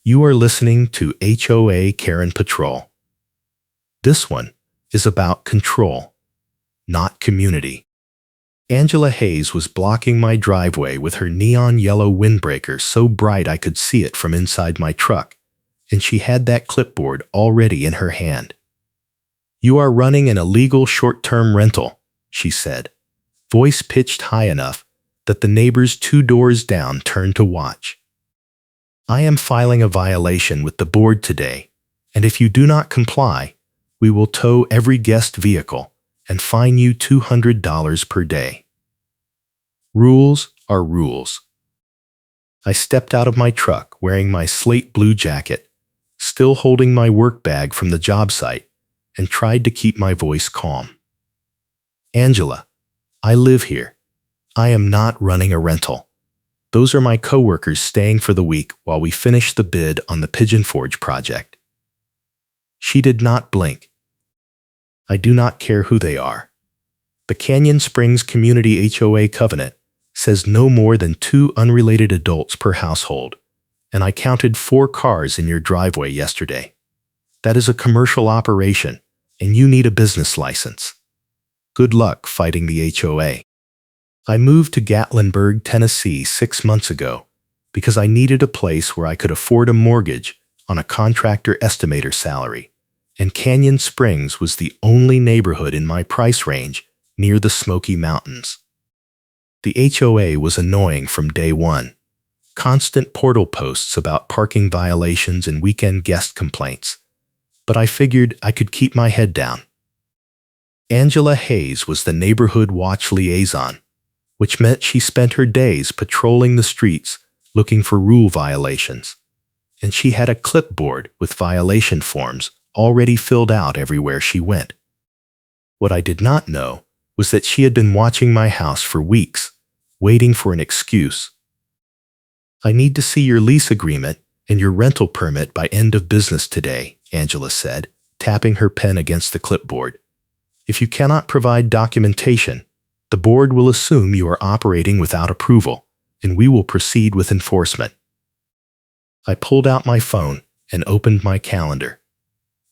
You are listening to HOA Karen Patrol. This one is about control, not community. Angela Hayes was blocking my driveway with her neon yellow windbreaker so bright I could see it from inside my truck, and she had that clipboard already in her hand. "You are running an illegal short-term rental," she said, voice pitched high enough that the neighbors 2 doors down turned to watch. "I am filing a violation with the board today, and if you do not comply, we will tow every guest vehicle and fine you $200 per day. Rules are rules." I stepped out of my truck wearing my slate blue jacket, still holding my work bag from the job site, and tried to keep my voice calm. "Angela, I live here. I am not running a rental. Those are my coworkers staying for the week while we finish the bid on the Pigeon Forge project." She did not blink. "I do not care who they are. The Canyon Springs Community HOA Covenant says no more than 2 unrelated adults per household, and I counted 4 cars in your driveway yesterday. That is a commercial operation, and you need a business license. Good luck fighting the HOA. I moved to Gatlinburg, Tennessee 6 months ago because I needed a place where I could afford a mortgage on a contractor estimator salary, and Canyon Springs was the only neighborhood in my price range near the Smoky Mountains. The HOA was annoying from day one. Constant portal posts about parking violations and weekend guest complaints. But I figured I could keep my head down. Angela Hayes was the neighborhood watch liaison, which meant she spent her days patrolling the streets looking for rule violations, and she had a clipboard with violation forms already filled out everywhere she went. What I did not know was that she had been watching my house for weeks, waiting for an excuse. "I need to see your lease agreement and your rental permit by end of business today," Angela said, tapping her pen against the clipboard. "If you cannot provide documentation, the board will assume you are operating without approval, and we will proceed with enforcement." I pulled out my phone and opened my calendar.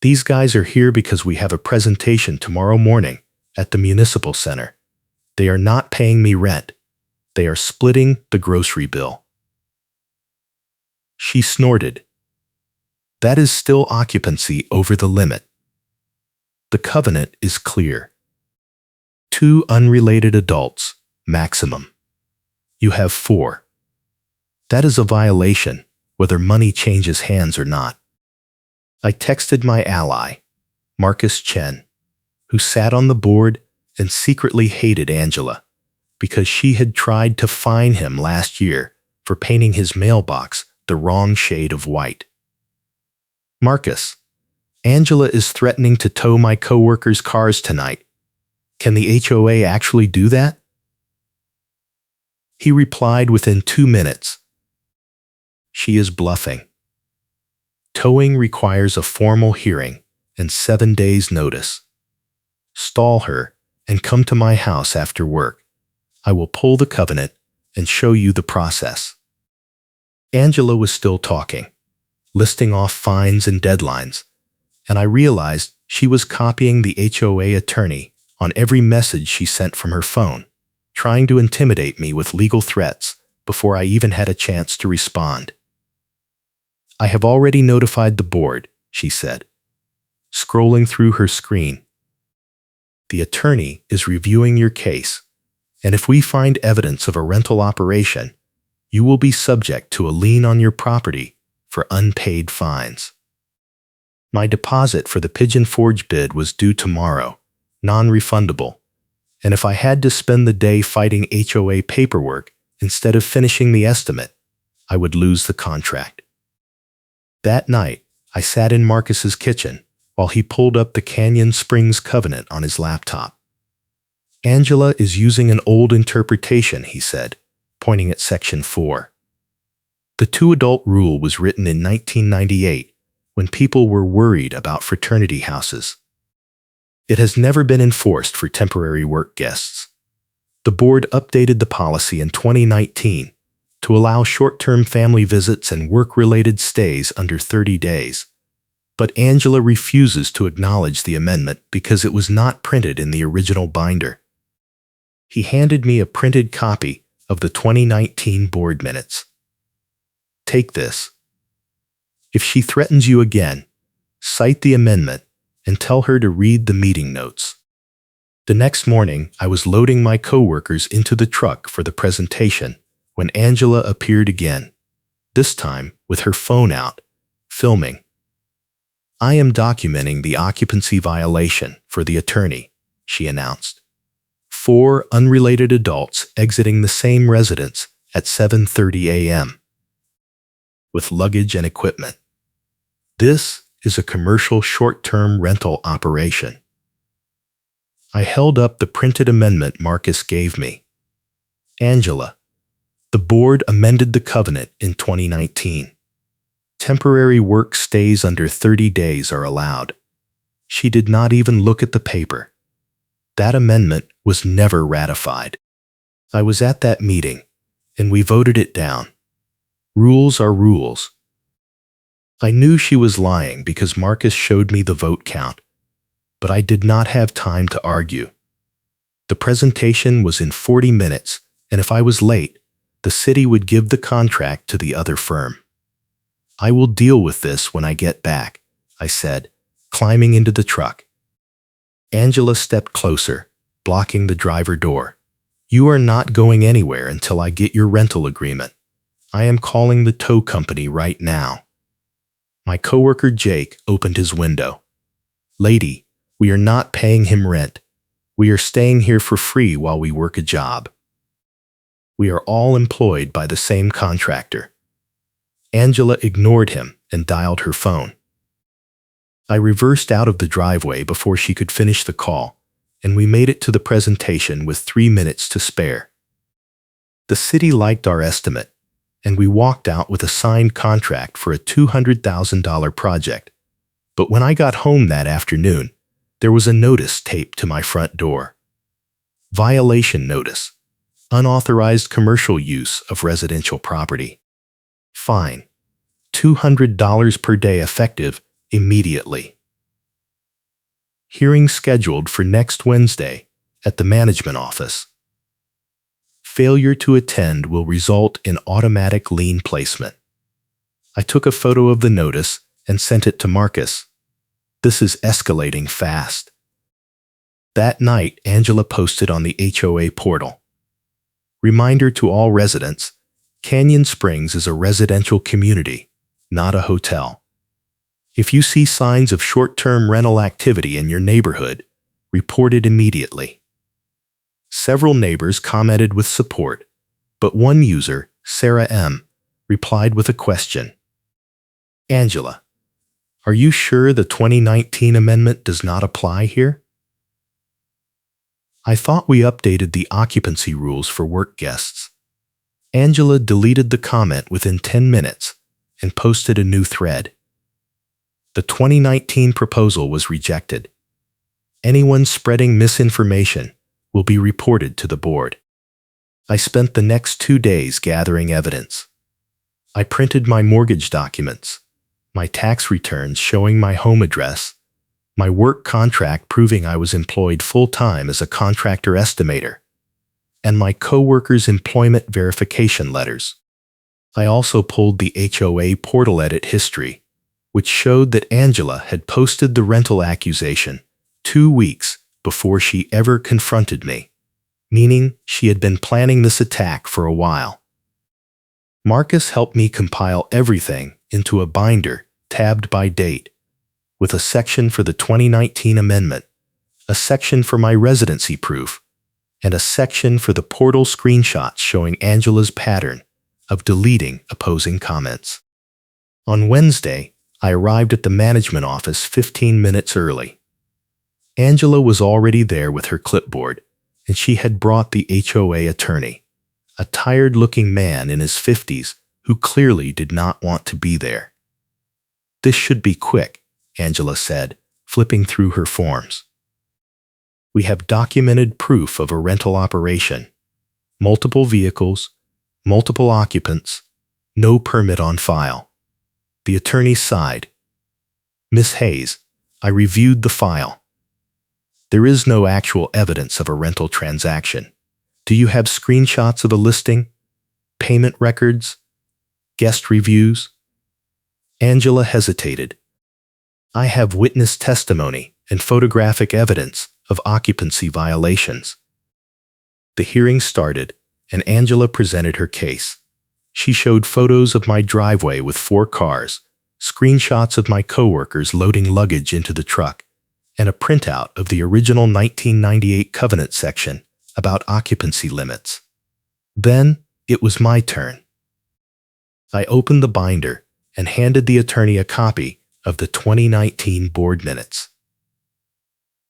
"These guys are here because we have a presentation tomorrow morning at the Municipal Center. They are not paying me rent. They are splitting the grocery bill." She snorted. "That is still occupancy over the limit. The covenant is clear. 2 unrelated adults, maximum. You have 4. That is a violation, whether money changes hands or not." I texted my ally, Marcus Chen, who sat on the board and secretly hated Angela because she had tried to fine him last year for painting his mailbox the wrong shade of white. "Marcus, Angela is threatening to tow my coworkers' cars tonight. Can the HOA actually do that?" He replied within 2 minutes. "She is bluffing. Towing requires a formal hearing and 7 days' notice. Stall her and come to my house after work. I will pull the covenant and show you the process." Angela was still talking, listing off fines and deadlines, and I realized she was copying the HOA attorney on every message she sent from her phone, trying to intimidate me with legal threats before I even had a chance to respond. "I have already notified the board," she said, scrolling through her screen. "The attorney is reviewing your case, and if we find evidence of a rental operation, you will be subject to a lien on your property for unpaid fines." My deposit for the Pigeon Forge bid was due tomorrow, non-refundable, and if I had to spend the day fighting HOA paperwork instead of finishing the estimate, I would lose the contract. That night, I sat in Marcus's kitchen while he pulled up the Canyon Springs Covenant on his laptop. "Angela is using an old interpretation," he said, pointing at Section 4. The 2-adult rule was written in 1998 when people were worried about fraternity houses. It has never been enforced for temporary work guests. The board updated the policy in 2019 to allow short-term family visits and work-related stays under 30 days. But Angela refuses to acknowledge the amendment because it was not printed in the original binder. He handed me a printed copy of the 2019 board minutes. Take this. If she threatens you again, cite the amendment and tell her to read the meeting notes. The next morning, I was loading my coworkers into the truck for the presentation when Angela appeared again, this time with her phone out, filming. "I am documenting the occupancy violation for the attorney," she announced. 4 unrelated adults exiting the same residence at 7:30 a.m. with luggage and equipment. This is a commercial short-term rental operation. I held up the printed amendment Marcus gave me. "Angela, the board amended the covenant in 2019. Temporary work stays under 30 days are allowed." She did not even look at the paper. That amendment was never ratified. I was at that meeting, and we voted it down. Rules are rules. I knew she was lying because Marcus showed me the vote count, but I did not have time to argue. The presentation was in 40 minutes, and if I was late, the city would give the contract to the other firm. "I will deal with this when I get back," I said, climbing into the truck. Angela stepped closer, blocking the driver door. "You are not going anywhere until I get your rental agreement. I am calling the tow company right now." My coworker Jake opened his window. "Lady, we are not paying him rent. We are staying here for free while we work a job. We are all employed by the same contractor." Angela ignored him and dialed her phone. I reversed out of the driveway before she could finish the call, and we made it to the presentation with 3 minutes to spare. The city liked our estimate, and we walked out with a signed contract for a $200,000 project. But when I got home that afternoon, there was a notice taped to my front door. Violation notice. Unauthorized commercial use of residential property. Fine. $200 per day effective immediately. Hearing scheduled for next Wednesday at the management office. Failure to attend will result in automatic lien placement. I took a photo of the notice and sent it to Marcus. This is escalating fast. That night, Angela posted on the HOA portal. Reminder to all residents, Canyon Springs is a residential community, not a hotel. If you see signs of short-term rental activity in your neighborhood, report it immediately. Several neighbors commented with support, but one user, Sarah M., replied with a question. "Angela, are you sure the 2019 amendment does not apply here?" I thought we updated the occupancy rules for work guests. Angela deleted the comment within 10 minutes and posted a new thread. The 2019 proposal was rejected. Anyone spreading misinformation will be reported to the board. I spent the next 2 days gathering evidence. I printed my mortgage documents, my tax returns showing my home address, my work contract proving I was employed full-time as a contractor estimator, and my coworkers' employment verification letters. I also pulled the HOA portal edit history, which showed that Angela had posted the rental accusation 2 weeks before she ever confronted me, meaning she had been planning this attack for a while. Marcus helped me compile everything into a binder tabbed by date, with a section for the 2019 amendment, a section for my residency proof, and a section for the portal screenshots showing Angela's pattern of deleting opposing comments. On Wednesday, I arrived at the management office 15 minutes early. Angela was already there with her clipboard, and she had brought the HOA attorney, a tired-looking man in his 50s who clearly did not want to be there. "This should be quick," Angela said, flipping through her forms. "We have documented proof of a rental operation, multiple vehicles, multiple occupants, no permit on file. The attorney sighed. Miss Hayes, I reviewed the file. There is no actual evidence of a rental transaction. Do you have screenshots of a listing, payment records, guest reviews? Angela hesitated. I have witness testimony and photographic evidence of occupancy violations. The hearing started, and Angela presented her case. She showed photos of my driveway with 4 cars, screenshots of my coworkers loading luggage into the truck, and a printout of the original 1998 covenant section about occupancy limits. Then it was my turn. I opened the binder and handed the attorney a copy of the 2019 board minutes.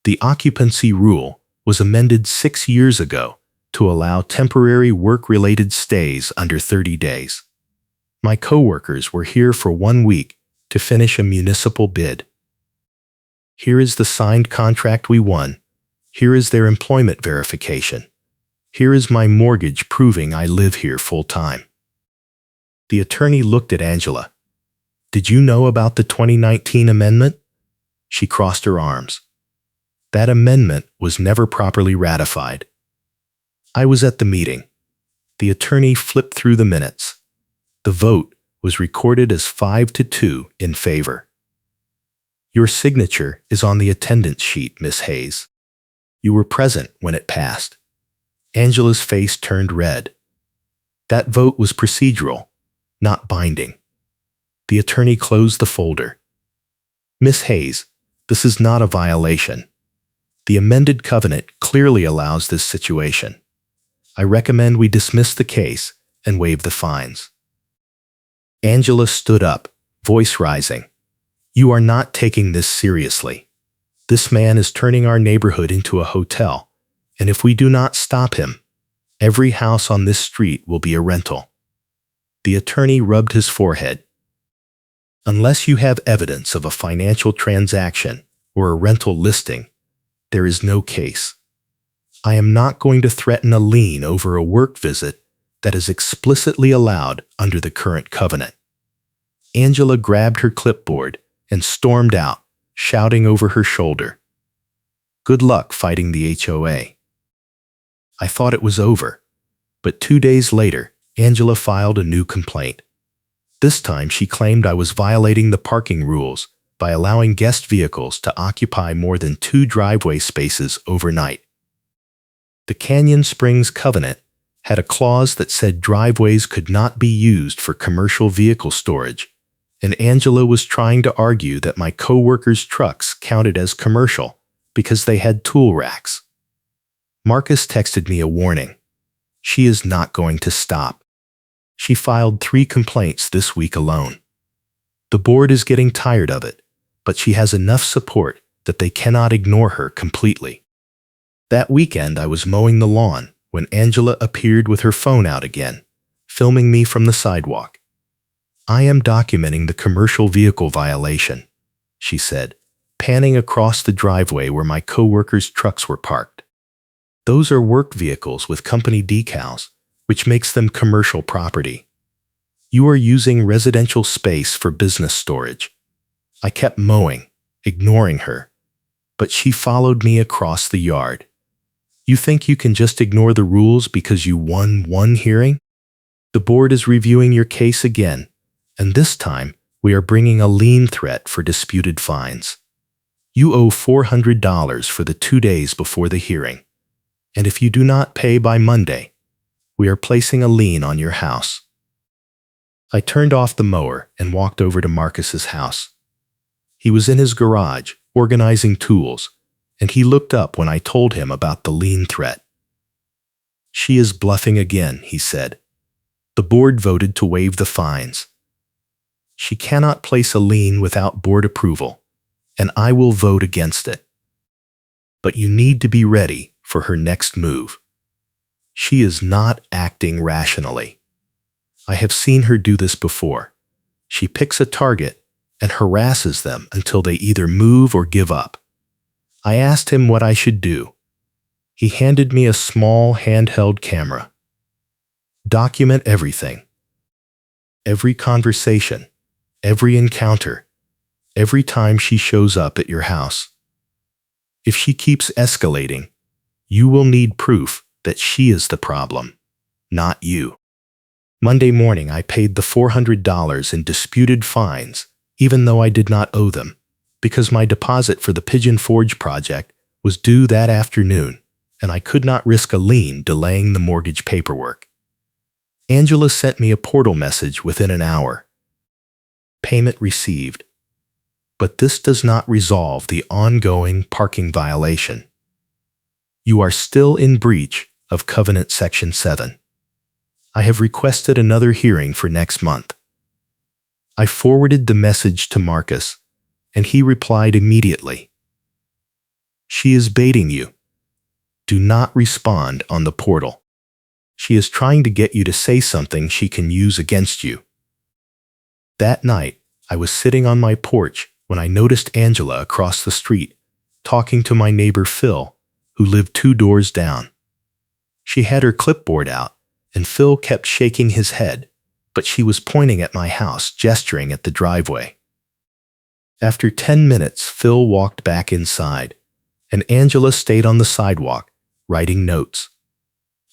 The occupancy rule was amended 6 years ago to allow temporary work-related stays under 30 days. My coworkers were here for 1 week to finish a municipal bid. Here is the signed contract we won. Here is their employment verification. Here is my mortgage proving I live here full-time. The attorney looked at Angela. Did you know about the 2019 amendment? She crossed her arms. That amendment was never properly ratified. I was at the meeting. The attorney flipped through the minutes. The vote was recorded as 5-2 in favor. Your signature is on the attendance sheet, Miss Hayes. You were present when it passed. Angela's face turned red. That vote was procedural, not binding. The attorney closed the folder. Miss Hayes, this is not a violation. The amended covenant clearly allows this situation. I recommend we dismiss the case and waive the fines. Angela stood up, voice rising. You are not taking this seriously. This man is turning our neighborhood into a hotel, and if we do not stop him, every house on this street will be a rental. The attorney rubbed his forehead. Unless you have evidence of a financial transaction or a rental listing, there is no case. I am not going to threaten a lien over a work visit that is explicitly allowed under the current covenant. Angela grabbed her clipboard and stormed out, shouting over her shoulder. Good luck fighting the HOA. I thought it was over, but 2 days later, Angela filed a new complaint. This time she claimed I was violating the parking rules by allowing guest vehicles to occupy more than 2 driveway spaces overnight. The Canyon Springs Covenant had a clause that said driveways could not be used for commercial vehicle storage, and Angela was trying to argue that my coworkers' trucks counted as commercial because they had tool racks. Marcus texted me a warning. She is not going to stop. She filed 3 complaints this week alone. The board is getting tired of it, but she has enough support that they cannot ignore her completely. That weekend I was mowing the lawn when Angela appeared with her phone out again, filming me from the sidewalk. I am documenting the commercial vehicle violation, she said, panning across the driveway where my coworkers' trucks were parked. Those are work vehicles with company decals, which makes them commercial property. You are using residential space for business storage. I kept mowing, ignoring her, but she followed me across the yard. You think you can just ignore the rules because you won 1 hearing? The board is reviewing your case again, and this time we are bringing a lien threat for disputed fines. You owe $400 for the 2 days before the hearing, and if you do not pay by Monday, we are placing a lien on your house. I turned off the mower and walked over to Marcus's house. He was in his garage, organizing tools, and he looked up when I told him about the lien threat. She is bluffing again, he said. The board voted to waive the fines. She cannot place a lien without board approval, and I will vote against it. But you need to be ready for her next move. She is not acting rationally. I have seen her do this before. She picks a target and harasses them until they either move or give up. I asked him what I should do. He handed me a small handheld camera. Document everything. Every conversation, every encounter, every time she shows up at your house. If she keeps escalating, you will need proof that she is the problem, not you. Monday morning, I paid the $400 in disputed fines, even though I did not owe them, because my deposit for the Pigeon Forge project was due that afternoon, and I could not risk a lien delaying the mortgage paperwork. Angela sent me a portal message within an hour. Payment received. But this does not resolve the ongoing parking violation. You are still in breach of Covenant Section 7. I have requested another hearing for next month. I forwarded the message to Marcus, and he replied immediately. She is baiting you. Do not respond on the portal. She is trying to get you to say something she can use against you. That night, I was sitting on my porch when I noticed Angela across the street, talking to my neighbor Phil, who lived 2 doors down. She had her clipboard out, and Phil kept shaking his head, but she was pointing at my house, gesturing at the driveway. After 10 minutes, Phil walked back inside, and Angela stayed on the sidewalk, writing notes.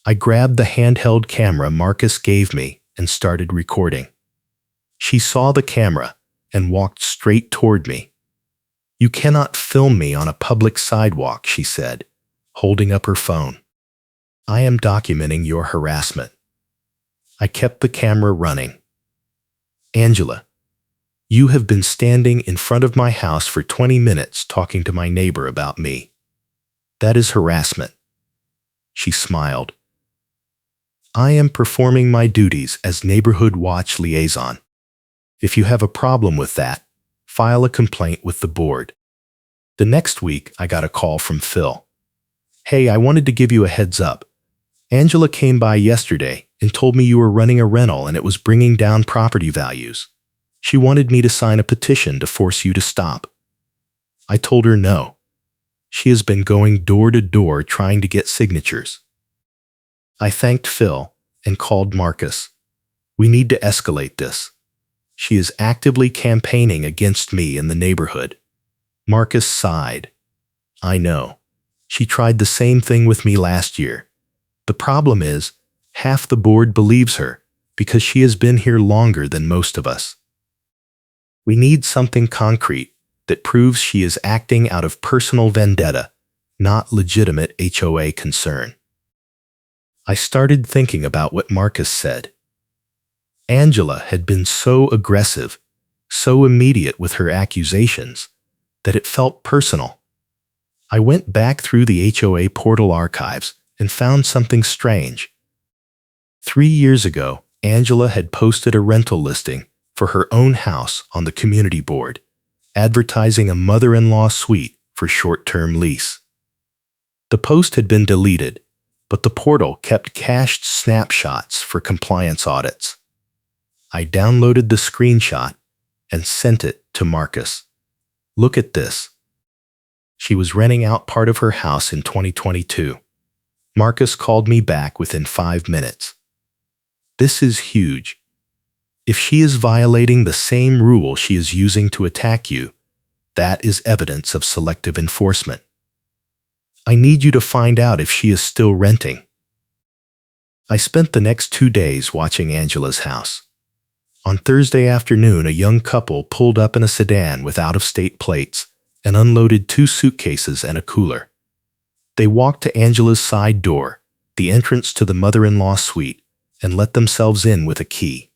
I grabbed the handheld camera Marcus gave me and started recording. She saw the camera and walked straight toward me. "You cannot film me on a public sidewalk," she said, holding up her phone. "I am documenting your harassment." I kept the camera running. "Angela, you have been standing in front of my house for 20 minutes talking to my neighbor about me. That is harassment." She smiled. "I am performing my duties as neighborhood watch liaison. If you have a problem with that, file a complaint with the board." The next week, I got a call from Phil. "Hey, I wanted to give you a heads up. Angela came by yesterday and told me you were running a rental and it was bringing down property values. She wanted me to sign a petition to force you to stop." I told her no. She has been going door to door trying to get signatures. I thanked Phil and called Marcus. "We need to escalate this. She is actively campaigning against me in the neighborhood." Marcus sighed. "I know. She tried the same thing with me last year. The problem is, half the board believes her because she has been here longer than most of us. We need something concrete that proves she is acting out of personal vendetta, not legitimate HOA concern." I started thinking about what Marcus said. Angela had been so aggressive, so immediate with her accusations, that it felt personal. I went back through the HOA portal archives and found something strange. 3 years ago, Angela had posted a rental listing for her own house on the community board, advertising a mother-in-law suite for short-term lease. The post had been deleted, but the portal kept cached snapshots for compliance audits. I downloaded the screenshot and sent it to Marcus. "Look at this." She was renting out part of her house in 2022. Marcus called me back within 5 minutes. "This is huge. If she is violating the same rule she is using to attack you, that is evidence of selective enforcement. I need you to find out if she is still renting." I spent the next 2 days watching Angela's house. On Thursday afternoon, a young couple pulled up in a sedan with out-of-state plates and unloaded 2 suitcases and a cooler. They walked to Angela's side door, the entrance to the mother-in-law suite, and let themselves in with a key.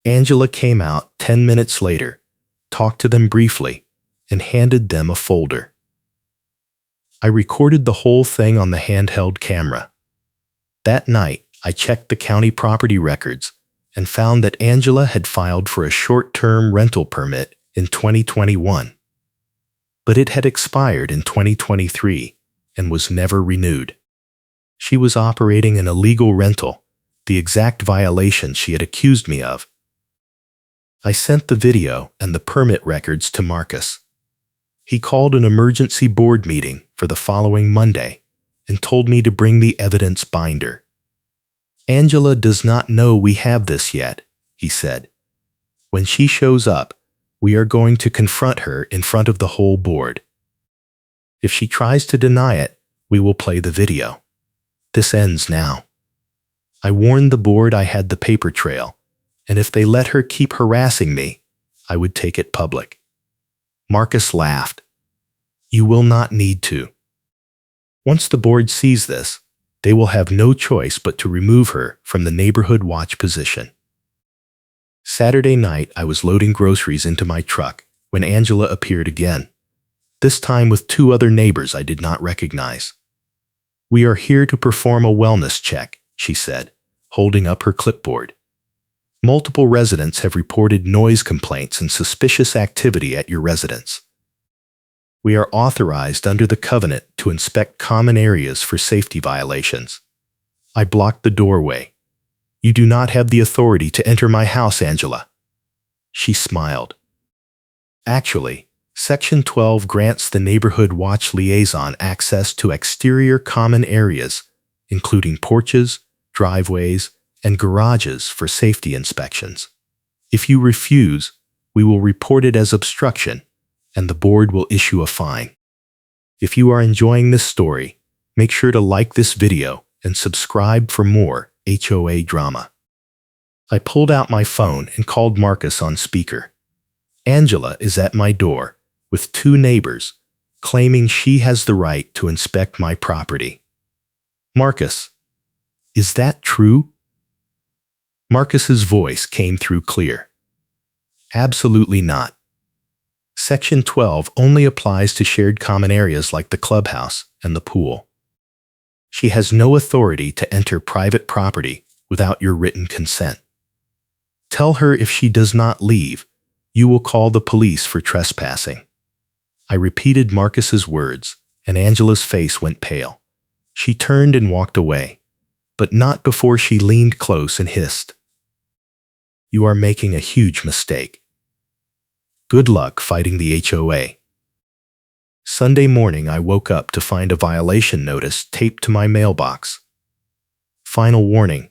Angela came out 10 minutes later, talked to them briefly, and handed them a folder. I recorded the whole thing on the handheld camera. That night, I checked the county property records and found that Angela had filed for a short-term rental permit in 2021. But it had expired in 2023 and was never renewed. She was operating an illegal rental, the exact violation she had accused me of. I sent the video and the permit records to Marcus. He called an emergency board meeting for the following Monday and told me to bring the evidence binder. Angela does not know we have this yet, he said. When she shows up, we are going to confront her in front of the whole board. If she tries to deny it, we will play the video. This ends now. I warned the board I had the paper trail, and if they let her keep harassing me, I would take it public. Marcus laughed. You will not need to. Once the board sees this, they will have no choice but to remove her from the neighborhood watch position. Saturday night, I was loading groceries into my truck when Angela appeared again, this time with 2 other neighbors I did not recognize. We are here to perform a wellness check, she said, holding up her clipboard. Multiple residents have reported noise complaints and suspicious activity at your residence. We are authorized under the covenant to inspect common areas for safety violations. I blocked the doorway. You do not have the authority to enter my house, Angela. She smiled. Actually, Section 12 grants the Neighborhood Watch Liaison access to exterior common areas, including porches, driveways, and garages for safety inspections. If you refuse, we will report it as obstruction, and the board will issue a fine. If you are enjoying this story, make sure to like this video and subscribe for more HOA drama. I pulled out my phone and called Marcus on speaker. Angela is at my door with 2 neighbors, claiming she has the right to inspect my property. Marcus, is that true? Marcus's voice came through clear. Absolutely not. Section 12 only applies to shared common areas like the clubhouse and the pool. She has no authority to enter private property without your written consent. Tell her if she does not leave, you will call the police for trespassing. I repeated Marcus's words, and Angela's face went pale. She turned and walked away, but not before she leaned close and hissed. You are making a huge mistake. Good luck fighting the HOA. Sunday morning, I woke up to find a violation notice taped to my mailbox. Final warning: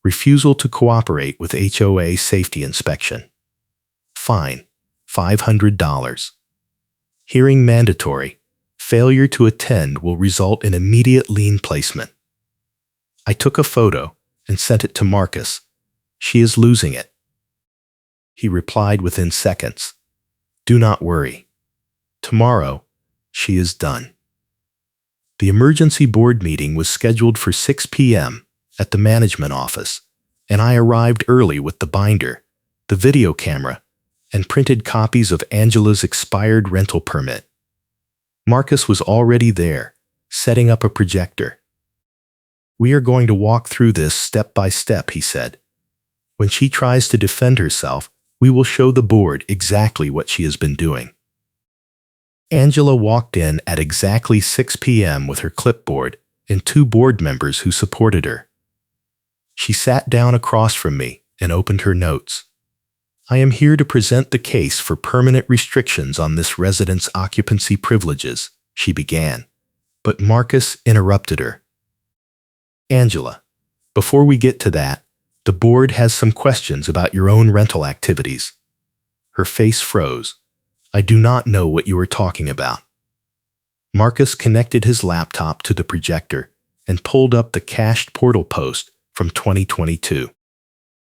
refusal to cooperate with HOA safety inspection. Fine, $500. Hearing mandatory. Failure to attend will result in immediate lien placement. I took a photo and sent it to Marcus. She is losing it. He replied within seconds. Do not worry. Tomorrow, she is done. The emergency board meeting was scheduled for 6 p.m. at the management office, and I arrived early with the binder, the video camera, and printed copies of Angela's expired rental permit. Marcus was already there, setting up a projector. We are going to walk through this step by step, he said. When she tries to defend herself, we will show the board exactly what she has been doing. Angela walked in at exactly 6 p.m. with her clipboard and 2 board members who supported her. She sat down across from me and opened her notes. I am here to present the case for permanent restrictions on this resident's occupancy privileges, she began, but Marcus interrupted her. Angela, before we get to that, the board has some questions about your own rental activities. Her face froze. I do not know what you are talking about. Marcus connected his laptop to the projector and pulled up the cached portal post from 2022.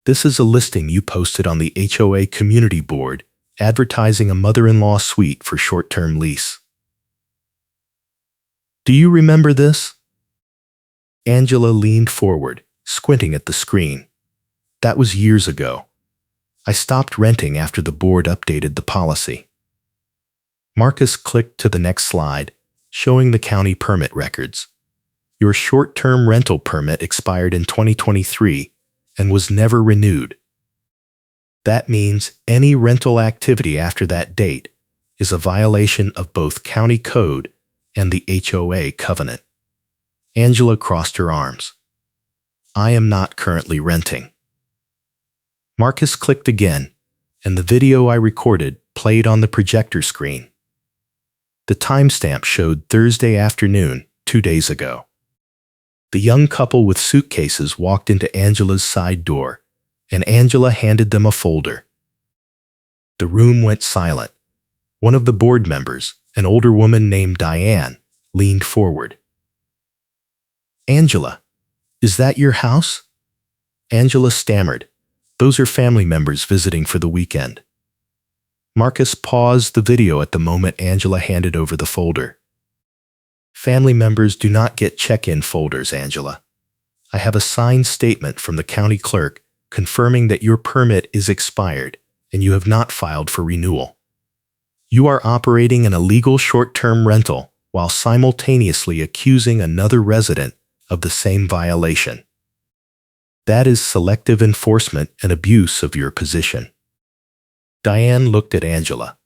This is a listing you posted on the HOA community board advertising a mother-in-law suite for short-term lease. Do you remember this? Angela leaned forward, squinting at the screen. That was years ago. I stopped renting after the board updated the policy. Marcus clicked to the next slide, showing the county permit records. Your short-term rental permit expired in 2023 and was never renewed. That means any rental activity after that date is a violation of both county code and the HOA covenant. Angela crossed her arms. I am not currently renting. Marcus clicked again, and the video I recorded played on the projector screen. The timestamp showed Thursday afternoon, 2 days ago. The young couple with suitcases walked into Angela's side door, and Angela handed them a folder. The room went silent. One of the board members, an older woman named Diane, leaned forward. "Angela, is that your house?" Angela stammered. "Those are family members visiting for the weekend." Marcus paused the video at the moment Angela handed over the folder. "Family members do not get check-in folders, Angela. I have a signed statement from the county clerk confirming that your permit is expired and you have not filed for renewal. You are operating an illegal short-term rental while simultaneously accusing another resident of the same violation. That is selective enforcement and abuse of your position." Diane looked at Angela.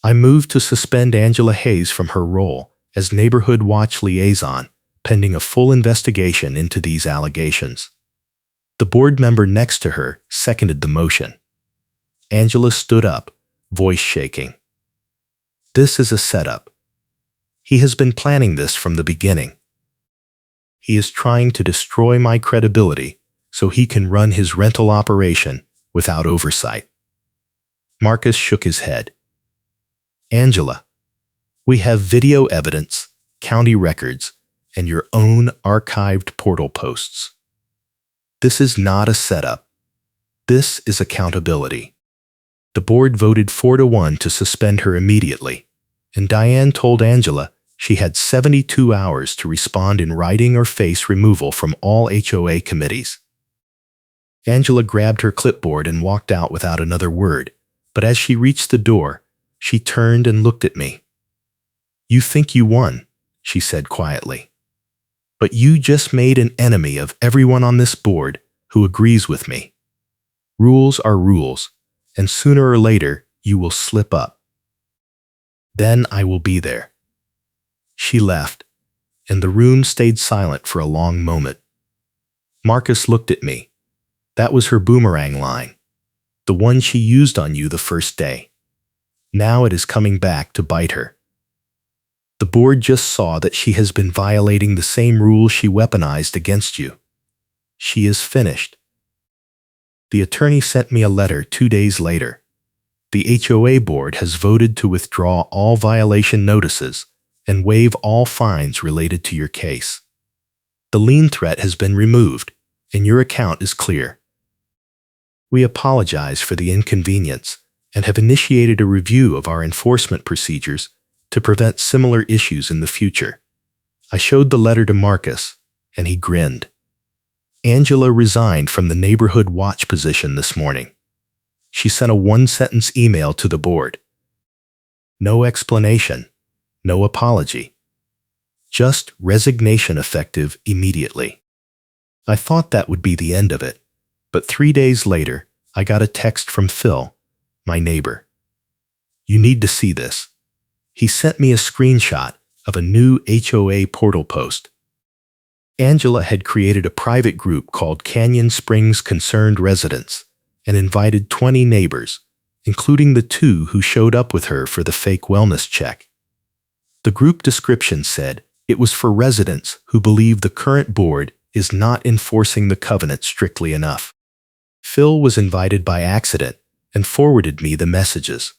"I moved to suspend Angela Hayes from her role as Neighborhood Watch Liaison, pending a full investigation into these allegations." The board member next to her seconded the motion. Angela stood up, voice shaking. "This is a setup. He has been planning this from the beginning. He is trying to destroy my credibility so he can run his rental operation without oversight." Marcus shook his head. "Angela, we have video evidence, county records, and your own archived portal posts. This is not a setup. This is accountability." The board voted 4-1 to suspend her immediately, and Diane told Angela she had 72 hours to respond in writing or face removal from all HOA committees. Angela grabbed her clipboard and walked out without another word, but as she reached the door, she turned and looked at me. "You think you won," she said quietly. "But you just made an enemy of everyone on this board who agrees with me. Rules are rules, and sooner or later you will slip up. Then I will be there." She left, and the room stayed silent for a long moment. Marcus looked at me. That was her boomerang line, the one she used on you the first day. Now it is coming back to bite her. The board just saw that she has been violating the same rules she weaponized against you. She is finished. The attorney sent me a letter 2 days later. The HOA board has voted to withdraw all violation notices and waive all fines related to your case. The lien threat has been removed, and your account is clear. We apologize for the inconvenience and have initiated a review of our enforcement procedures to prevent similar issues in the future. I showed the letter to Marcus, and he grinned. Angela resigned from the Neighborhood Watch position this morning. She sent a one-sentence email to the board. No explanation, no apology. Just resignation effective immediately. I thought that would be the end of it, but 3 days later, I got a text from Phil, my neighbor. "You need to see this." He sent me a screenshot of a new HOA portal post. Angela had created a private group called Canyon Springs Concerned Residents and invited 20 neighbors, including the 2 who showed up with her for the fake wellness check. The group description said it was for residents who believe the current board is not enforcing the covenant strictly enough. Phil was invited by accident and forwarded me the messages.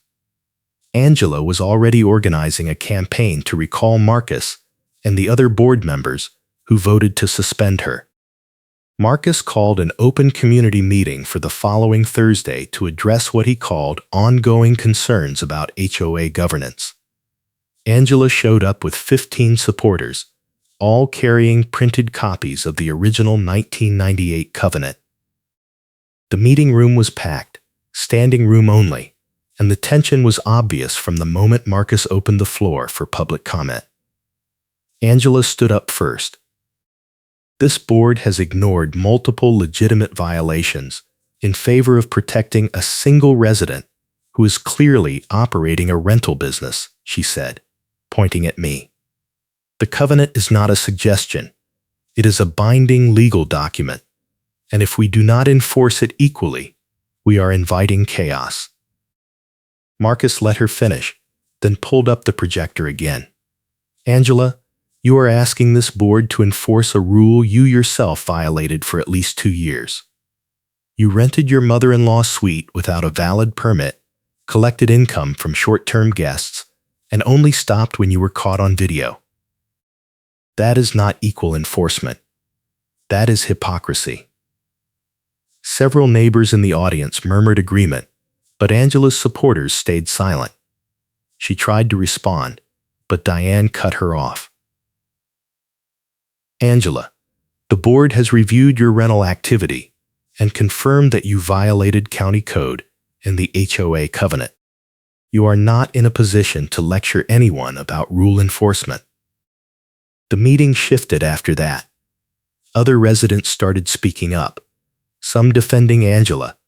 Angela was already organizing a campaign to recall Marcus and the other board members who voted to suspend her. Marcus called an open community meeting for the following Thursday to address what he called ongoing concerns about HOA governance. Angela showed up with 15 supporters, all carrying printed copies of the original 1998 covenant. The meeting room was packed, standing room only, and the tension was obvious from the moment Marcus opened the floor for public comment. Angela stood up first. This board has ignored multiple legitimate violations in favor of protecting a single resident who is clearly operating a rental business, she said, pointing at me. The covenant is not a suggestion. It is a binding legal document, and if we do not enforce it equally, we are inviting chaos. Marcus let her finish, then pulled up the projector again. Angela, You are asking this board to enforce a rule you yourself violated for at least 2 years. You rented your mother-in-law's suite without a valid permit, collected income from short-term guests, and only stopped when you were caught on video. That is not equal enforcement. That is hypocrisy. Several neighbors in the audience murmured agreement, but Angela's supporters stayed silent. She tried to respond, but Diane cut her off. Angela, the board has reviewed your rental activity and confirmed that you violated county code and the HOA covenant. You are not in a position to lecture anyone about rule enforcement. The meeting shifted after that. Other residents started speaking up, some defending Angela,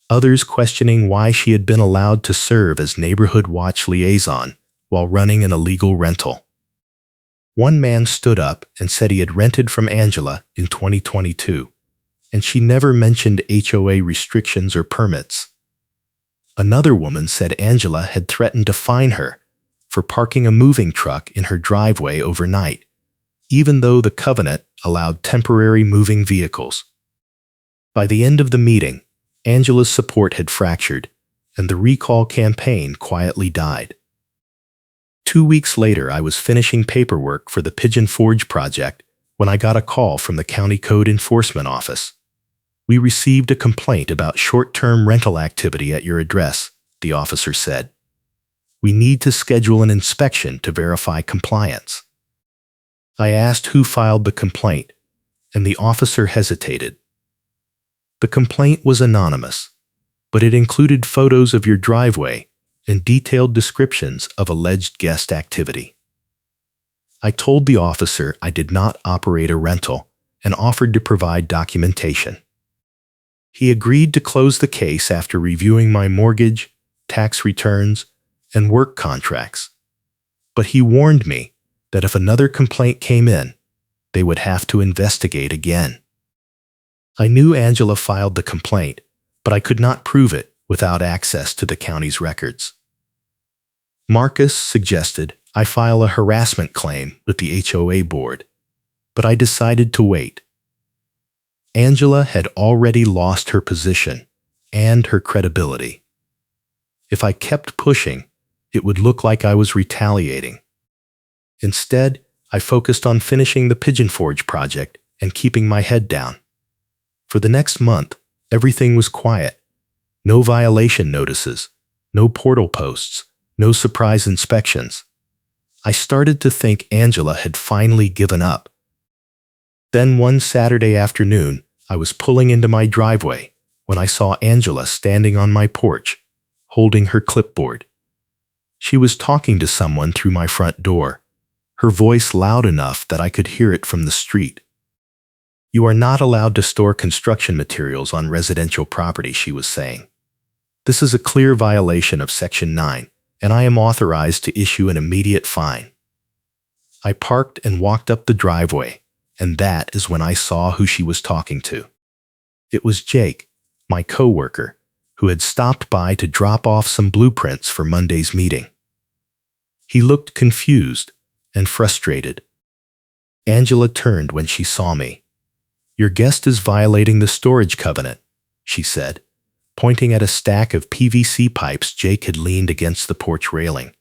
others questioning why she had been allowed to serve as neighborhood watch liaison while running an illegal rental. One man stood up and said he had rented from Angela in 2022, and she never mentioned HOA restrictions or permits. Another woman said Angela had threatened to fine her for parking a moving truck in her driveway overnight, even though the covenant allowed temporary moving vehicles. By the end of the meeting, Angela's support had fractured, and the recall campaign quietly died. 2 weeks later, I was finishing paperwork for the Pigeon Forge project when I got a call from the County Code Enforcement Office. We received a complaint about short-term rental activity at your address, the officer said. We need to schedule an inspection to verify compliance. I asked who filed the complaint, and the officer hesitated. The complaint was anonymous, but it included photos of your driveway and detailed descriptions of alleged guest activity. I told the officer I did not operate a rental and offered to provide documentation. He agreed to close the case after reviewing my mortgage, tax returns, and work contracts. But he warned me that if another complaint came in, they would have to investigate again. I knew Angela filed the complaint, but I could not prove it without access to the county's records. Marcus suggested I file a harassment claim with the HOA board, but I decided to wait. Angela had already lost her position and her credibility. If I kept pushing, it would look like I was retaliating. Instead, I focused on finishing the Pigeon Forge project and keeping my head down. For the next month, everything was quiet. No violation notices, no portal posts, no surprise inspections. I started to think Angela had finally given up. Then one Saturday afternoon, I was pulling into my driveway when I saw Angela standing on my porch, holding her clipboard. She was talking to someone through my front door, her voice loud enough that I could hear it from the street. You are not allowed to store construction materials on residential property, she was saying. This is a clear violation of Section 9, and I am authorized to issue an immediate fine. I parked and walked up the driveway, and that is when I saw who she was talking to. It was Jake, my coworker, who had stopped by to drop off some blueprints for Monday's meeting. He looked confused and frustrated. Angela turned when she saw me. Your guest is violating the storage covenant, she said, pointing at a stack of PVC pipes Jake had leaned against the porch railing.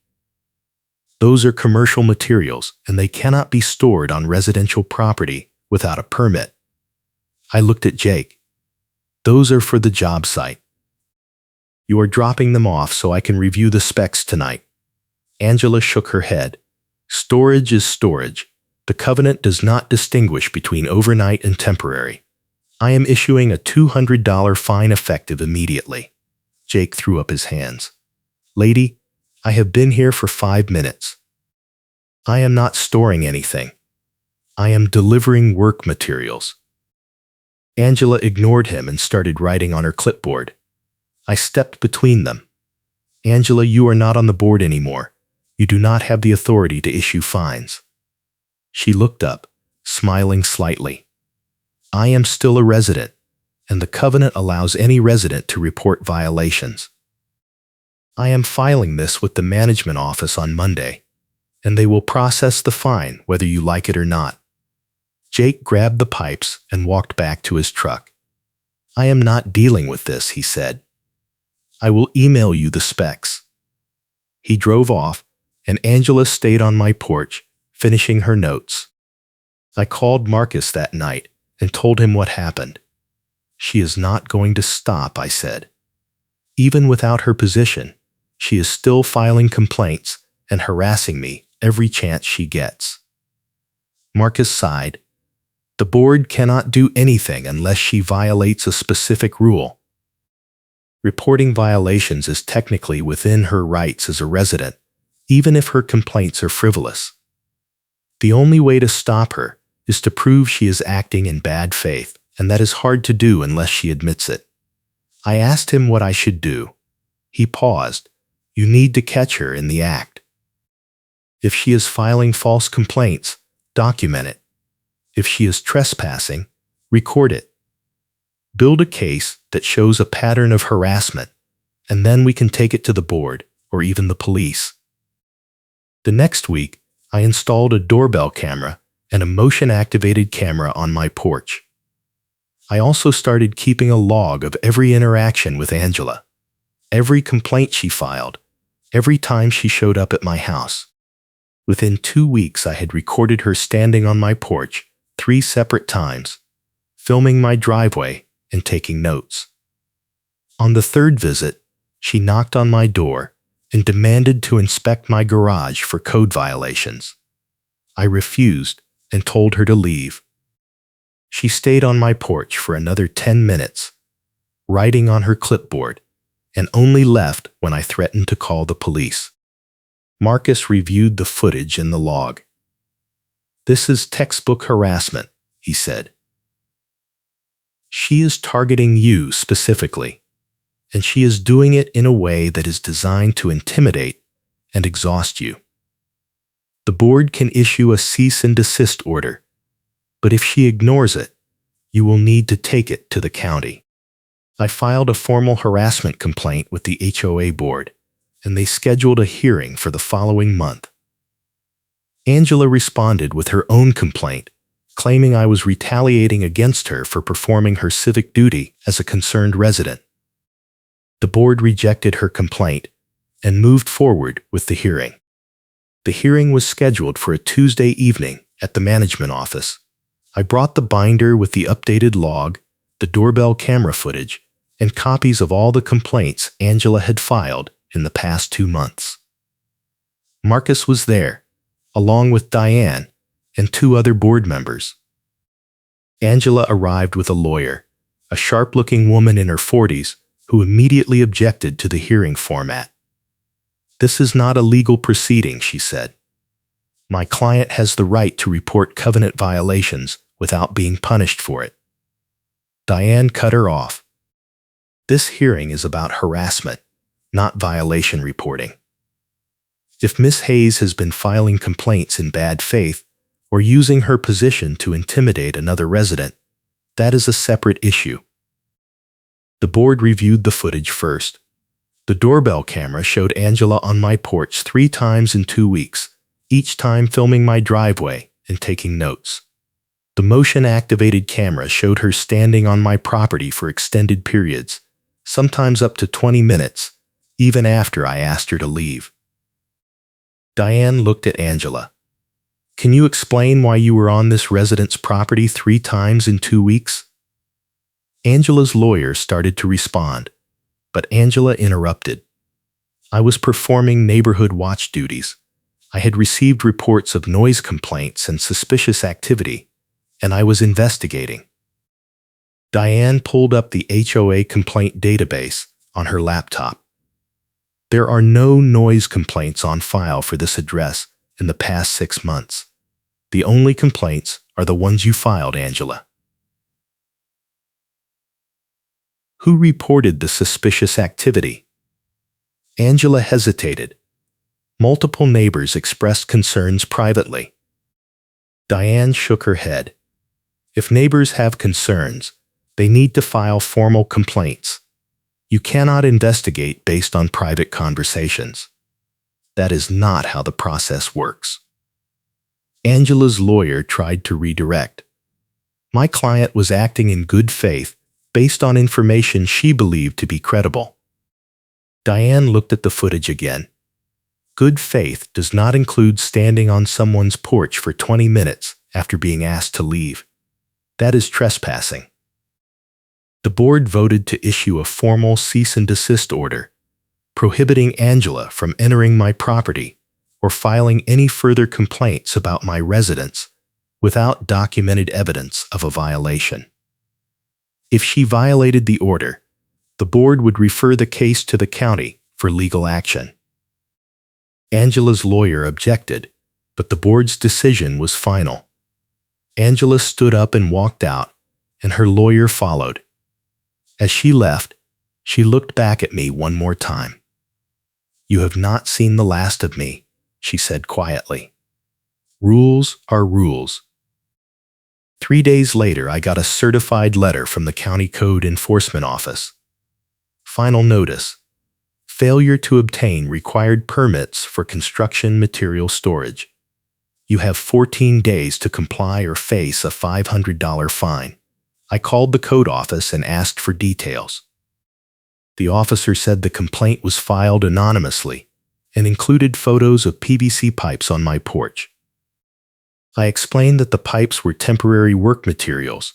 Those are commercial materials, and they cannot be stored on residential property without a permit. I looked at Jake. Those are for the job site. You are dropping them off so I can review the specs tonight. Angela shook her head. Storage is storage. The covenant does not distinguish between overnight and temporary. I am issuing a $200 fine effective immediately. Jake threw up his hands. Lady, I have been here for 5 minutes. I am not storing anything. I am delivering work materials. Angela ignored him and started writing on her clipboard. I stepped between them. Angela, you are not on the board anymore. You do not have the authority to issue fines. She looked up, smiling slightly. I am still a resident, and the covenant allows any resident to report violations. I am filing this with the management office on Monday. and they will process the fine whether you like it or not. Jake grabbed the pipes and walked back to his truck. I am not dealing with this, he said. I will email you the specs. He drove off, and Angela stayed on my porch, finishing her notes. I called Marcus that night and told him what happened. She is not going to stop, I said. Even without her position, she is still filing complaints and harassing me every chance she gets. Marcus sighed. The board cannot do anything unless she violates a specific rule. Reporting violations is technically within her rights as a resident, even if her complaints are frivolous. The only way to stop her is to prove she is acting in bad faith, and that is hard to do unless she admits it. I asked him what I should do. He paused. You need to catch her in the act. If she is filing false complaints, document it. If she is trespassing, record it. Build a case that shows a pattern of harassment, and then we can take it to the board or even the police. The next week, I installed a doorbell camera and a motion-activated camera on my porch. I also started keeping a log of every interaction with Angela, every complaint she filed, every time she showed up at my house. Within 2 weeks, I had recorded her standing on my porch 3 separate times, filming my driveway and taking notes. On the 3rd visit, she knocked on my door and demanded to inspect my garage for code violations. I refused and told her to leave. She stayed on my porch for another 10 minutes, writing on her clipboard, and only left when I threatened to call the police. Marcus reviewed the footage in the log. This is textbook harassment, he said. She is targeting you specifically, and she is doing it in a way that is designed to intimidate and exhaust you. The board can issue a cease and desist order, but if she ignores it, you will need to take it to the county. I filed a formal harassment complaint with the HOA board, and they scheduled a hearing for the following month. Angela responded with her own complaint, claiming I was retaliating against her for performing her civic duty as a concerned resident. The board rejected her complaint and moved forward with the hearing. The hearing was scheduled for a Tuesday evening at the management office. I brought the binder with the updated log, the doorbell camera footage, and copies of all the complaints Angela had filed in the past 2 months. Marcus was there, along with Diane and 2 other board members. Angela arrived with a lawyer, a sharp-looking woman in her 40s, who immediately objected to the hearing format. This is not a legal proceeding, she said. My client has the right to report covenant violations without being punished for it. Diane cut her off. This hearing is about harassment, not violation reporting. If Ms. Hayes has been filing complaints in bad faith or using her position to intimidate another resident, that is a separate issue. The board reviewed the footage first. The doorbell camera showed Angela on my porch 3 times in 2 weeks, each time filming my driveway and taking notes. The motion-activated camera showed her standing on my property for extended periods, sometimes up to 20 minutes, even after I asked her to leave. Diane looked at Angela. Can you explain why you were on this resident's property 3 times in 2 weeks? Angela's lawyer started to respond, but Angela interrupted. I was performing neighborhood watch duties. I had received reports of noise complaints and suspicious activity, and I was investigating. Diane pulled up the HOA complaint database on her laptop. There are no noise complaints on file for this address in the past 6 months. The only complaints are the ones you filed, Angela. Who reported the suspicious activity? Angela hesitated. Multiple neighbors expressed concerns privately. Diane shook her head. If neighbors have concerns, they need to file formal complaints. You cannot investigate based on private conversations. That is not how the process works. Angela's lawyer tried to redirect. My client was acting in good faith based on information she believed to be credible. Diane looked at the footage again. Good faith does not include standing on someone's porch for 20 minutes after being asked to leave. That is trespassing. The board voted to issue a formal cease and desist order, prohibiting Angela from entering my property or filing any further complaints about my residence without documented evidence of a violation. If she violated the order, the board would refer the case to the county for legal action. Angela's lawyer objected, but the board's decision was final. Angela stood up and walked out, and her lawyer followed. As she left, she looked back at me one more time. "You have not seen the last of me," she said quietly. "Rules are rules." 3 days later, I got a certified letter from the County Code Enforcement Office. Final notice: failure to obtain required permits for construction material storage. You have 14 days to comply or face a $500 fine. I called the code office and asked for details. The officer said the complaint was filed anonymously and included photos of PVC pipes on my porch. I explained that the pipes were temporary work materials,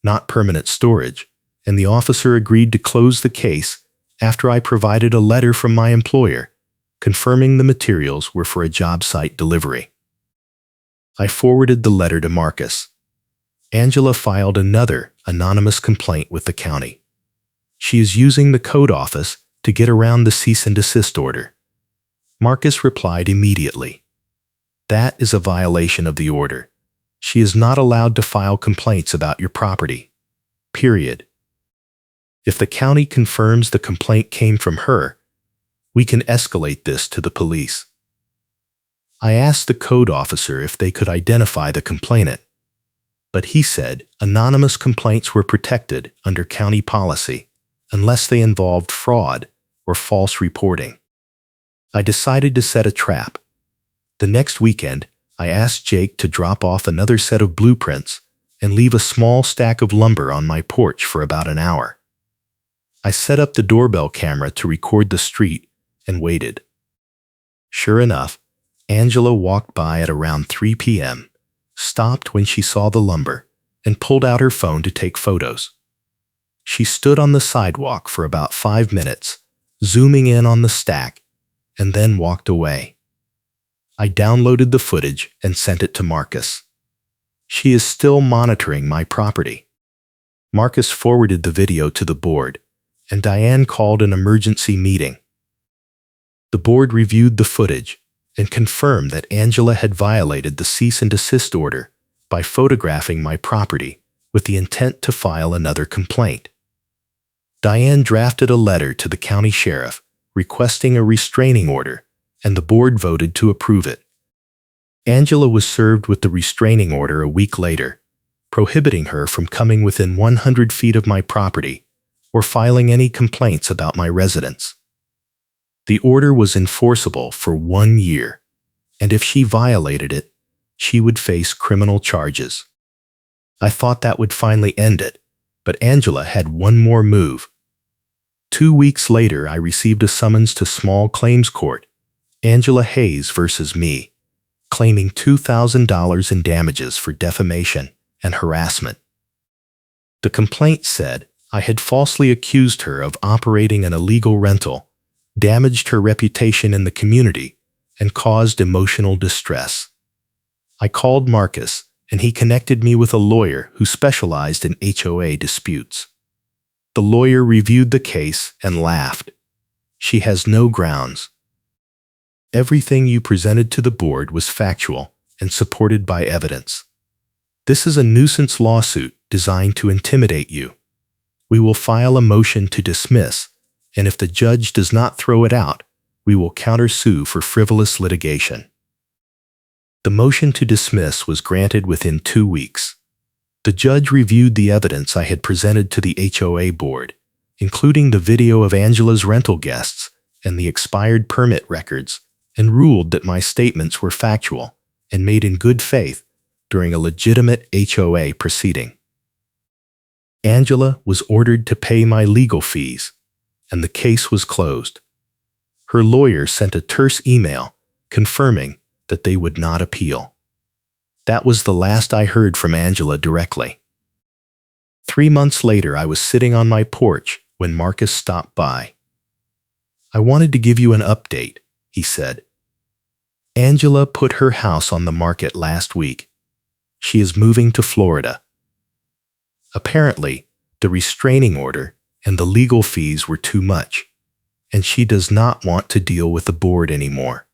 not permanent storage, and the officer agreed to close the case after I provided a letter from my employer confirming the materials were for a job site delivery. I forwarded the letter to Marcus. Angela filed another anonymous complaint with the county. She is using the code office to get around the cease and desist order. Marcus replied immediately. That is a violation of the order. She is not allowed to file complaints about your property. Period. If the county confirms the complaint came from her, we can escalate this to the police. I asked the code officer if they could identify the complainant, but he said anonymous complaints were protected under county policy unless they involved fraud or false reporting. I decided to set a trap. The next weekend, I asked Jake to drop off another set of blueprints and leave a small stack of lumber on my porch for about an hour. I set up the doorbell camera to record the street and waited. Sure enough, Angela walked by at around 3 p.m., stopped when she saw the lumber, and pulled out her phone to take photos. She stood on the sidewalk for about 5 minutes, zooming in on the stack, and then walked away. I downloaded the footage and sent it to Marcus. She is still monitoring my property. Marcus forwarded the video to the board, and Diane called an emergency meeting. The board reviewed the footage and confirmed that Angela had violated the cease and desist order by photographing my property with the intent to file another complaint. Diane drafted a letter to the county sheriff requesting a restraining order, and the board voted to approve it. Angela was served with the restraining order a week later, prohibiting her from coming within 100 feet of my property or filing any complaints about my residence. The order was enforceable for 1 year, and if she violated it, she would face criminal charges. I thought that would finally end it, but Angela had one more move. 2 weeks later, I received a summons to small claims court, Angela Hayes versus me, claiming $2,000 in damages for defamation and harassment. The complaint said I had falsely accused her of operating an illegal rental, damaged her reputation in the community, and caused emotional distress. I called Marcus, and he connected me with a lawyer who specialized in HOA disputes. The lawyer reviewed the case and laughed. She has no grounds. Everything you presented to the board was factual and supported by evidence. This is a nuisance lawsuit designed to intimidate you. We will file a motion to dismiss, and if the judge does not throw it out, we will countersue for frivolous litigation. The motion to dismiss was granted within 2 weeks. The judge reviewed the evidence I had presented to the HOA board, including the video of Angela's rental guests and the expired permit records, and ruled that my statements were factual and made in good faith during a legitimate HOA proceeding. Angela was ordered to pay my legal fees, and the case was closed. Her lawyer sent a terse email confirming that they would not appeal. That was the last I heard from Angela directly. 3 months later, I was sitting on my porch when Marcus stopped by. "I wanted to give you an update," he said. "Angela put her house on the market last week. She is moving to Florida. Apparently, the restraining order and the legal fees were too much, and she does not want to deal with the board anymore."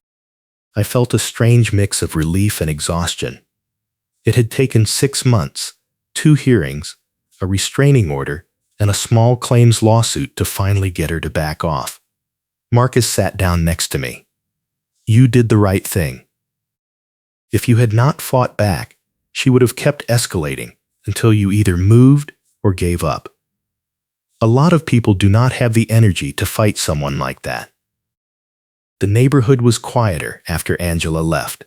I felt a strange mix of relief and exhaustion. It had taken 6 months, 2 hearings, a restraining order, and a small claims lawsuit to finally get her to back off. Marcus sat down next to me. "You did the right thing. If you had not fought back, she would have kept escalating until you either moved or gave up. A lot of people do not have the energy to fight someone like that." The neighborhood was quieter after Angela left.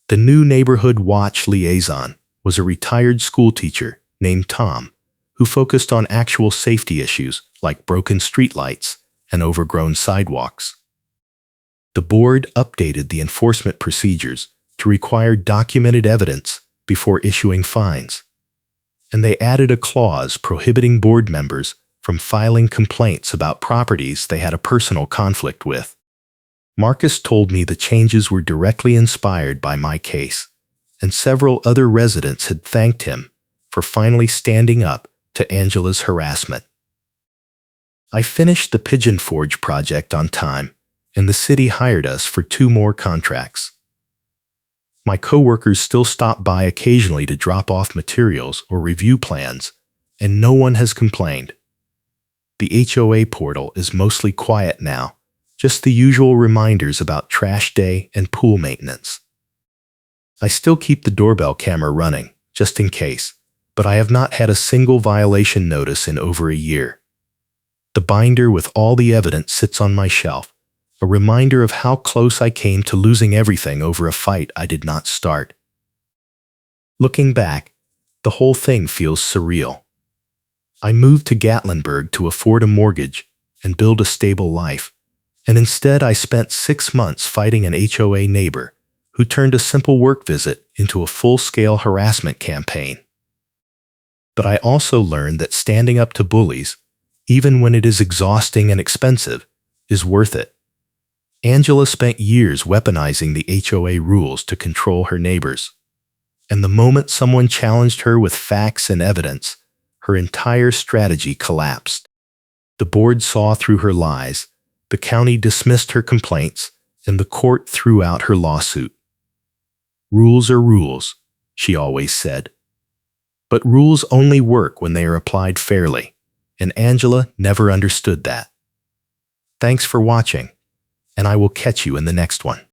The new neighborhood watch liaison was a retired schoolteacher named Tom, who focused on actual safety issues like broken streetlights and overgrown sidewalks. The board updated the enforcement procedures to require documented evidence before issuing fines, and they added a clause prohibiting board members from filing complaints about properties they had a personal conflict with. Marcus told me the changes were directly inspired by my case, and several other residents had thanked him for finally standing up to Angela's harassment. I finished the Pigeon Forge project on time, and the city hired us for 2 more contracts. My coworkers still stop by occasionally to drop off materials or review plans, and no one has complained. The HOA portal is mostly quiet now, just the usual reminders about trash day and pool maintenance. I still keep the doorbell camera running, just in case, but I have not had a single violation notice in over a year. The binder with all the evidence sits on my shelf, a reminder of how close I came to losing everything over a fight I did not start. Looking back, the whole thing feels surreal. I moved to Gatlinburg to afford a mortgage and build a stable life, and instead I spent 6 months fighting an HOA neighbor who turned a simple work visit into a full-scale harassment campaign. But I also learned that standing up to bullies, even when it is exhausting and expensive, is worth it. Angela spent years weaponizing the HOA rules to control her neighbors, and the moment someone challenged her with facts and evidence, her entire strategy collapsed. The board saw through her lies, the county dismissed her complaints, and the court threw out her lawsuit. "Rules are rules," she always said. But rules only work when they are applied fairly, and Angela never understood that. Thanks for watching, and I will catch you in the next one.